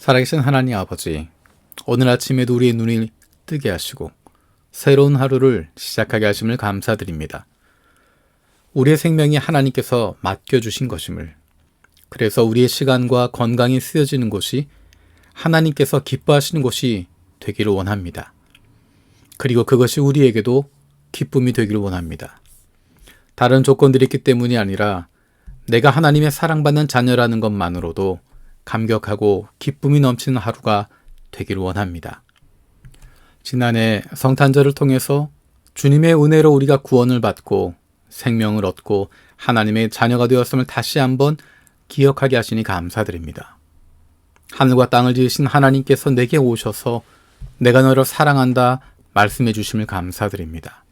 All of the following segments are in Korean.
살아계신 하나님 아버지, 오늘 아침에도 우리의 눈을 뜨게 하시고 새로운 하루를 시작하게 하심을 감사드립니다. 우리의 생명이 하나님께서 맡겨주신 것임을, 그래서 우리의 시간과 건강이 쓰여지는 곳이 하나님께서 기뻐하시는 곳이 되기를 원합니다. 그리고 그것이 우리에게도 기쁨이 되기를 원합니다. 다른 조건들이 있기 때문이 아니라 내가 하나님의 사랑받는 자녀라는 것만으로도 감격하고 기쁨이 넘치는 하루가 되기를 원합니다. 지난해 성탄절을 통해서 주님의 은혜로 우리가 구원을 받고 생명을 얻고 하나님의 자녀가 되었음을 다시 한번 기억하게 하시니 감사드립니다. 하늘과 땅을 지으신 하나님께서 내게 오셔서 내가 너를 사랑한다 말씀해 주심을 감사드립니다.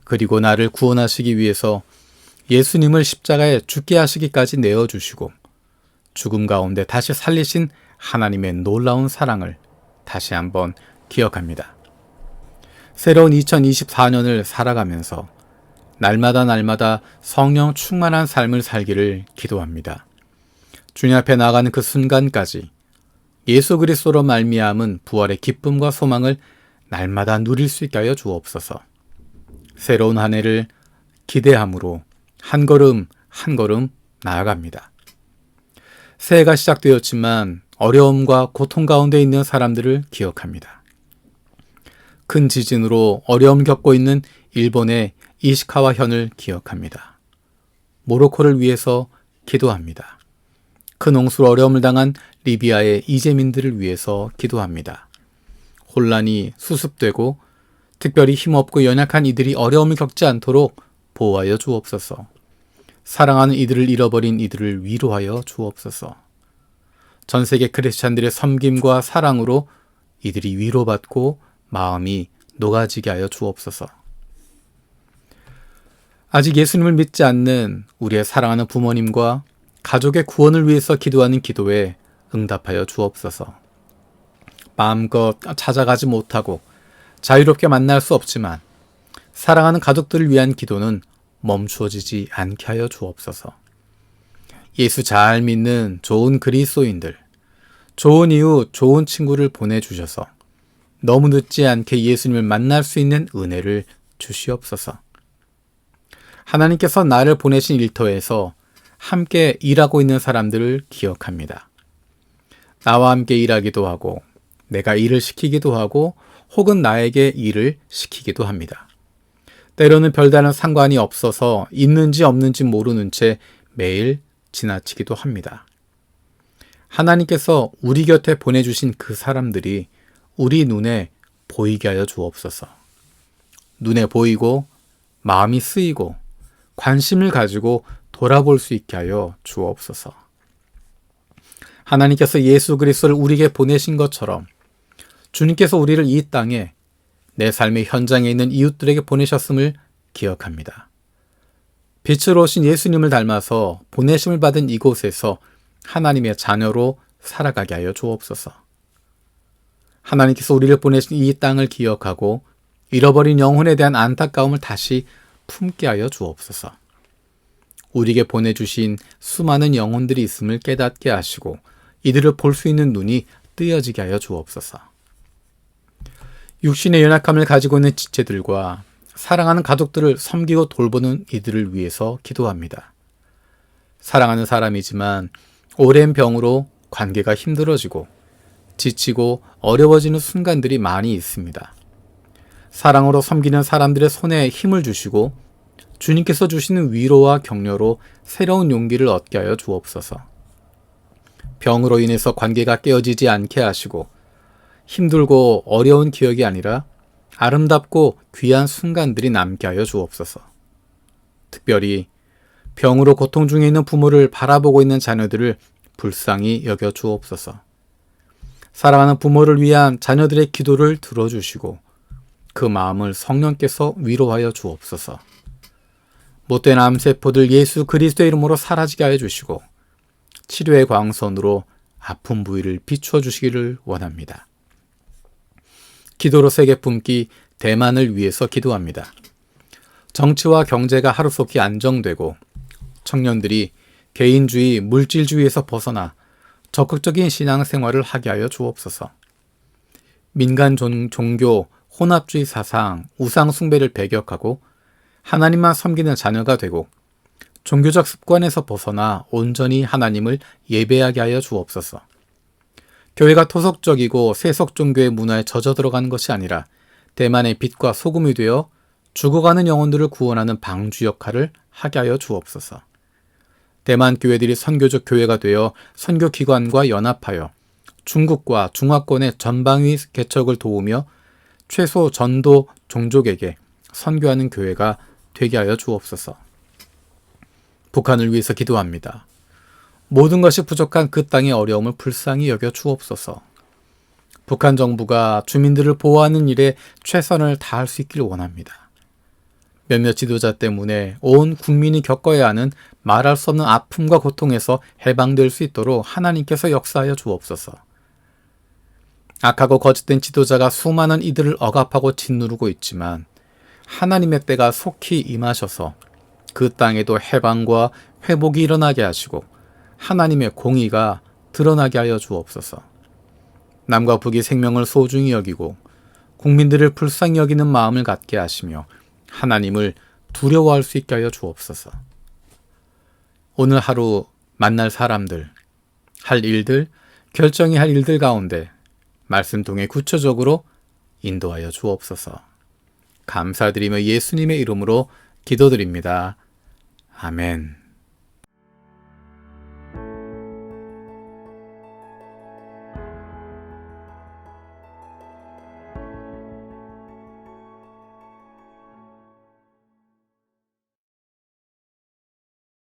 그리고 나를 구원하시기 위해서 예수님을 십자가에 죽게 하시기까지 내어주시고 죽음 가운데 다시 살리신 하나님의 놀라운 사랑을 다시 한번 기억합니다. 새로운 2024년을 살아가면서 날마다 성령 충만한 삶을 살기를 기도합니다. 주님 앞에 나아가는 그 순간까지 예수 그리스도로 말미암은 부활의 기쁨과 소망을 날마다 누릴 수 있게 하여 주옵소서. 새로운 한 해를 기대함으로 한 걸음 한 걸음 나아갑니다. 새해가 시작되었지만 어려움과 고통 가운데 있는 사람들을 기억합니다. 큰 지진으로 어려움 겪고 있는 일본의 이시카와 현을 기억합니다. 모로코를 위해서 기도합니다. 큰 홍수로 어려움을 당한 리비아의 이재민들을 위해서 기도합니다. 혼란이 수습되고 특별히 힘없고 연약한 이들이 어려움을 겪지 않도록 보호하여 주옵소서. 사랑하는 이들을 잃어버린 이들을 위로하여 주옵소서. 전 세계 크리스찬들의 섬김과 사랑으로 이들이 위로받고 마음이 녹아지게 하여 주옵소서. 아직 예수님을 믿지 않는 우리의 사랑하는 부모님과 가족의 구원을 위해서 기도하는 기도에 응답하여 주옵소서. 마음껏 찾아가지 못하고 자유롭게 만날 수 없지만 사랑하는 가족들을 위한 기도는 멈추어지지 않게 하여 주옵소서. 예수 잘 믿는 좋은 그리스도인들, 좋은 이웃, 좋은 친구를 보내주셔서 너무 늦지 않게 예수님을 만날 수 있는 은혜를 주시옵소서. 하나님께서 나를 보내신 일터에서 함께 일하고 있는 사람들을 기억합니다. 나와 함께 일하기도 하고 내가 일을 시키기도 하고 혹은 나에게 일을 시키기도 합니다. 때로는 별다른 상관이 없어서 있는지 없는지 모르는 채 매일 지나치기도 합니다. 하나님께서 우리 곁에 보내주신 그 사람들이 우리 눈에 보이게 하여 주옵소서. 눈에 보이고 마음이 쓰이고 관심을 가지고 돌아볼 수 있게 하여 주옵소서. 하나님께서 예수 그리스도를 우리에게 보내신 것처럼 주님께서 우리를 이 땅에 내 삶의 현장에 있는 이웃들에게 보내셨음을 기억합니다. 빛으로 오신 예수님을 닮아서 보내심을 받은 이곳에서 하나님의 자녀로 살아가게 하여 주옵소서. 하나님께서 우리를 보내신 이 땅을 기억하고 잃어버린 영혼에 대한 안타까움을 다시 품게 하여 주옵소서. 우리에게 보내주신 수많은 영혼들이 있음을 깨닫게 하시고 이들을 볼 수 있는 눈이 뜨여지게 하여 주옵소서. 육신의 연약함을 가지고 있는 지체들과 사랑하는 가족들을 섬기고 돌보는 이들을 위해서 기도합니다. 사랑하는 사람이지만 오랜 병으로 관계가 힘들어지고 지치고 어려워지는 순간들이 많이 있습니다. 사랑으로 섬기는 사람들의 손에 힘을 주시고 주님께서 주시는 위로와 격려로 새로운 용기를 얻게 하여 주옵소서. 병으로 인해서 관계가 깨어지지 않게 하시고 힘들고 어려운 기억이 아니라 아름답고 귀한 순간들이 남게 하여 주옵소서. 특별히 병으로 고통 중에 있는 부모를 바라보고 있는 자녀들을 불쌍히 여겨 주옵소서. 사랑하는 부모를 위한 자녀들의 기도를 들어주시고 그 마음을 성령께서 위로하여 주옵소서. 못된 암세포들 예수 그리스도의 이름으로 사라지게 하여 주시고 치료의 광선으로 아픈 부위를 비추어 주시기를 원합니다. 기도로 세계 품기 대만을 위해서 기도합니다. 정치와 경제가 하루속히 안정되고 청년들이 개인주의, 물질주의에서 벗어나 적극적인 신앙생활을 하게 하여 주옵소서. 민간 종교, 혼합주의 사상, 우상 숭배를 배격하고 하나님만 섬기는 자녀가 되고 종교적 습관에서 벗어나 온전히 하나님을 예배하게 하여 주옵소서. 교회가 토속적이고 세속 종교의 문화에 젖어 들어가는 것이 아니라 대만의 빛과 소금이 되어 죽어가는 영혼들을 구원하는 방주 역할을 하게 하여 주옵소서. 대만 교회들이 선교적 교회가 되어 선교기관과 연합하여 중국과 중화권의 전방위 개척을 도우며 최소 전도 종족에게 선교하는 교회가 되게 하여 주옵소서. 북한을 위해서 기도합니다. 모든 것이 부족한 그 땅의 어려움을 불쌍히 여겨 주옵소서. 북한 정부가 주민들을 보호하는 일에 최선을 다할 수 있기를 원합니다. 몇몇 지도자 때문에 온 국민이 겪어야 하는 말할 수 없는 아픔과 고통에서 해방될 수 있도록 하나님께서 역사하여 주옵소서. 악하고 거짓된 지도자가 수많은 이들을 억압하고 짓누르고 있지만 하나님의 때가 속히 임하셔서 그 땅에도 해방과 회복이 일어나게 하시고 하나님의 공의가 드러나게 하여 주옵소서. 남과 북이 생명을 소중히 여기고 국민들을 불쌍히 여기는 마음을 갖게 하시며 하나님을 두려워할 수 있게 하여 주옵소서. 오늘 하루 만날 사람들, 할 일들, 결정해야 할 일들 가운데 말씀 통해 구체적으로 인도하여 주옵소서. 감사드리며 예수님의 이름으로 기도드립니다. 아멘.